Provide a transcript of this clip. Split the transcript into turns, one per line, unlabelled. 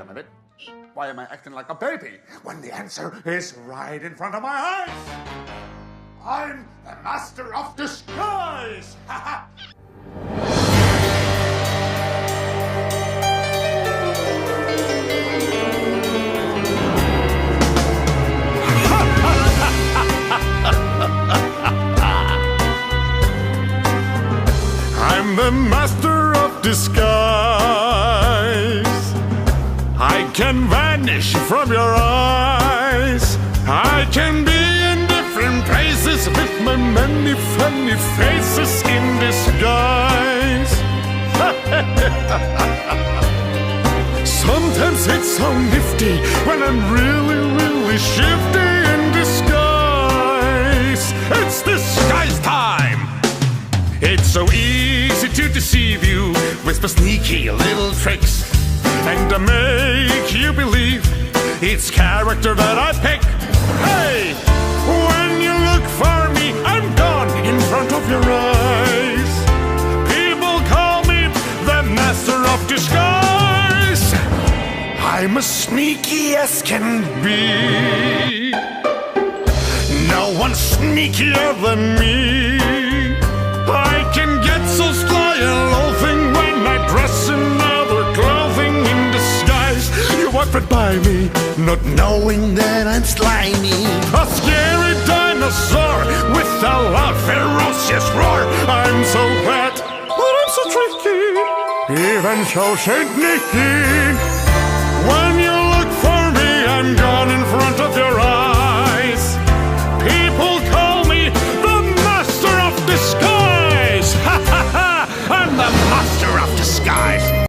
a minute. Why am I acting like a baby when the answer is right in front of my eyes? I'm the master of disguise! Ha ha!
I'm the master of disguise. I can vanish from your eyes. I can be in different places with my many funny faces in disguise. Sometimes it's so nifty when I'm really shifty in disguise. It's disguise time. It's so easy to deceive you with the sneaky little tricks, and to make you believe it's character that I pick. Hey, when you look for me, I'm gone in front of your eyes. People call me the master of disguise. I'm as sneaky as can be. No one's sneakier than me. I can get so sly and loathing when I dress in other clothing in disguise. You walk right by me, not knowing that I'm slimy. A scary dinosaur with a loud, ferocious roar. I'm so bad, but I'm so tricky, even so sneaky. When you look for me, I'm gone in front of your eyes. People call me the master of disguise. I'm the master of disguise.